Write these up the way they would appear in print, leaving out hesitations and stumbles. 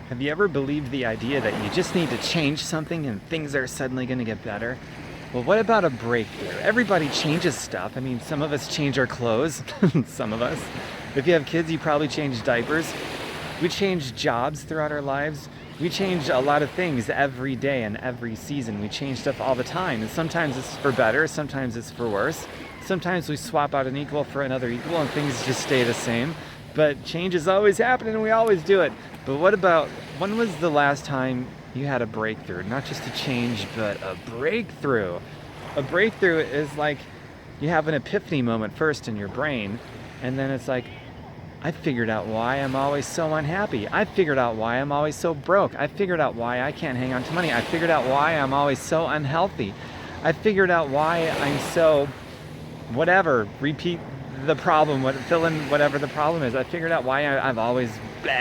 Have you ever believed the idea that you just need to change something and things are suddenly going to get better? Well, what about a breakthrough? Everybody changes stuff. I mean, some of us change our clothes, some of us. If you have kids, you probably change diapers. We change jobs throughout our lives. We change a lot of things every day and every season. We change stuff all the time. And sometimes it's for better, sometimes it's for worse. Sometimes we swap out an equal for another equal and things just stay the same. But change is always happening and we always do it. But what about, when was the last time you had a breakthrough? Not just a change, but a breakthrough. A breakthrough is like you have an epiphany moment first in your brain, and then it's like, I figured out why I'm always so unhappy. I figured out why I'm always so broke. I figured out why I can't hang on to money. I figured out why I'm always so unhealthy. I figured out why I'm so whatever, repeat the problem, fill in whatever the problem is. I figured out why I've always blah.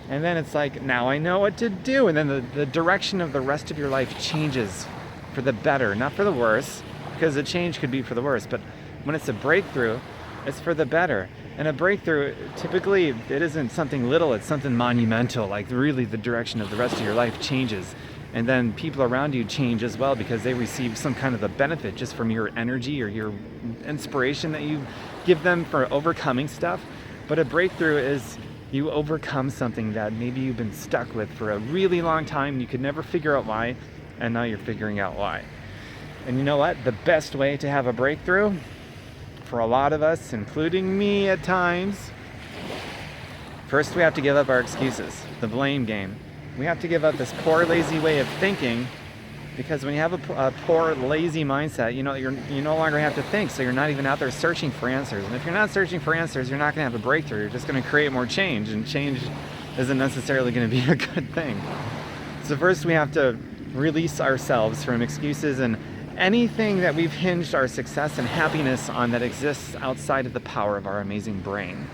And then it's like, now I know what to do. And then the direction of the rest of your life changes for the better, not for the worse, because a change could be for the worse. But when it's a breakthrough, it's for the better. And a breakthrough, typically, it isn't something little, it's something monumental. Like really the direction of the rest of your life changes. And then people around you change as well because they receive some kind of a benefit just from your energy or your inspiration that you give them for overcoming stuff. But a breakthrough is you overcome something that maybe you've been stuck with for a really long time. You could never figure out why, and now you're figuring out why. And you know what? The best way to have a breakthrough, for a lot of us, including me at times, first we have to give up our excuses, the blame game. We have to give up this poor, lazy way of thinking, because when you have a poor, lazy mindset, you no longer have to think, so you're not even out there searching for answers. And if you're not searching for answers, you're not going to have a breakthrough. You're just going to create more change, and change isn't necessarily going to be a good thing. So first we have to release ourselves from excuses and anything that we've hinged our success and happiness on that exists outside of the power of our amazing brain.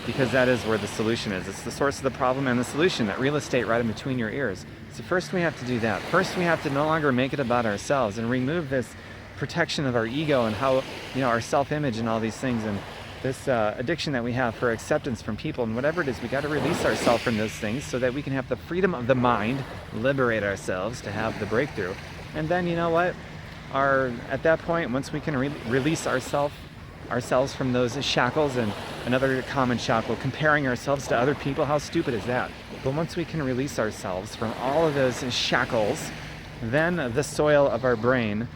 Because that is where the solution is. It's the source of the problem and the solution, that real estate right in between your ears. So first we have to do that. First we have to no longer make it about ourselves and remove this protection of our ego and how, our self-image and all these things, and this addiction that we have for acceptance from people and whatever it is. We got to release ourselves from those things so that we can have the freedom of the mind, liberate ourselves to have the breakthrough. And then, you know what? At that point, once we can release ourselves from those shackles, and another common shackle, comparing ourselves to other people, how stupid is that? But once we can release ourselves from all of those shackles, then the soil of our brain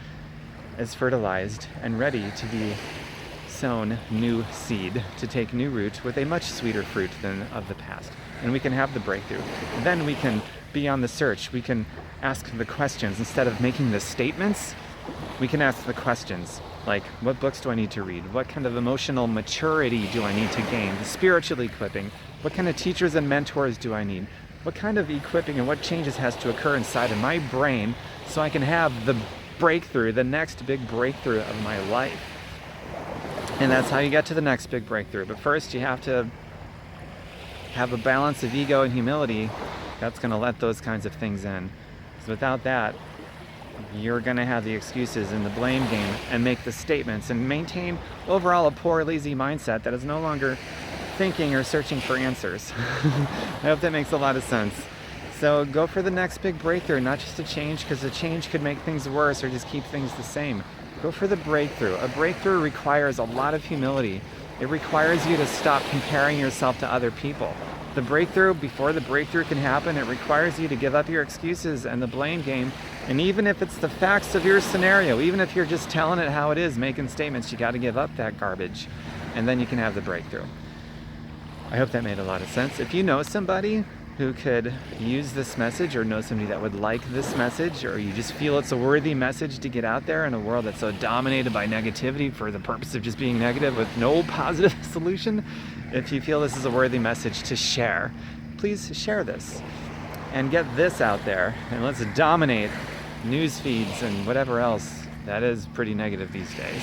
is fertilized and ready to be sown new seed, to take new root with a much sweeter fruit than of the past. And we can have the breakthrough. Then we can be on the search. We can ask the questions instead of making the statements. We can ask the questions like, what books do I need to read? What kind of emotional maturity do I need to gain? The spiritual equipping. What kind of teachers and mentors do I need? What kind of equipping and what changes has to occur inside of my brain so I can have the breakthrough, the next big breakthrough of my life? And that's how you get to the next big breakthrough. But first you have to have a balance of ego and humility that's going to let those kinds of things in. So without that, you're going to have the excuses and the blame game and make the statements and maintain overall a poor, lazy mindset that is no longer thinking or searching for answers. I hope that makes a lot of sense. So go for the next big breakthrough, not just a change, because a change could make things worse or just keep things the same. Go for the breakthrough. A breakthrough requires a lot of humility. It requires you to stop comparing yourself to other people. The breakthrough, before the breakthrough can happen, it requires you to give up your excuses and the blame game. And even if it's the facts of your scenario, even if you're just telling it how it is, making statements, you got to give up that garbage. And then you can have the breakthrough. I hope that made a lot of sense. If you know somebody who could use this message, or know somebody that would like this message, or you just feel it's a worthy message to get out there in a world that's so dominated by negativity for the purpose of just being negative with no positive solution, if you feel this is a worthy message to share, please share this and get this out there, and let's dominate news feeds and whatever else that is pretty negative these days.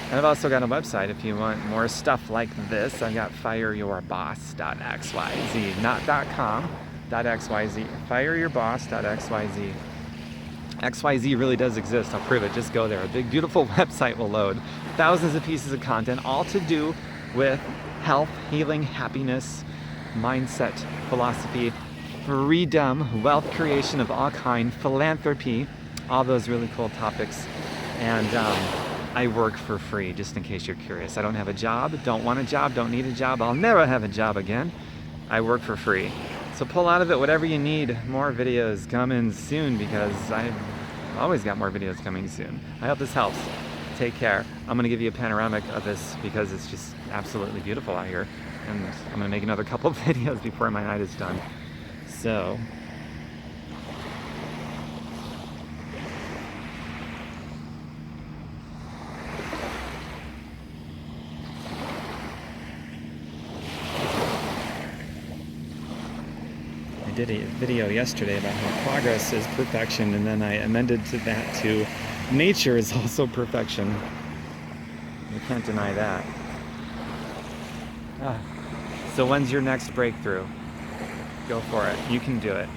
And I've also got a website if you want more stuff like this. I've got fireyourboss.xyz, not .com, .xyz, fireyourboss.xyz. XYZ really does exist, I'll prove it, just go there. A big beautiful website will load. Thousands of pieces of content, all to do with health, healing, happiness, mindset, philosophy, freedom, wealth creation of all kind, philanthropy, all those really cool topics. And I work for free, just in case you're curious. I don't have a job, don't want a job, don't need a job. I'll never have a job again. I work for free. So pull out of it whatever you need. More videos coming soon because I've always got more videos coming soon. I hope this helps. Take care. I'm gonna give you a panoramic of this because it's just absolutely beautiful out here. And I'm gonna make another couple of videos before my night is done. So, I did a video yesterday about how progress is perfection, and then I amended to that to nature is also perfection. You can't deny that. So when's your next breakthrough? Go for it. You can do it.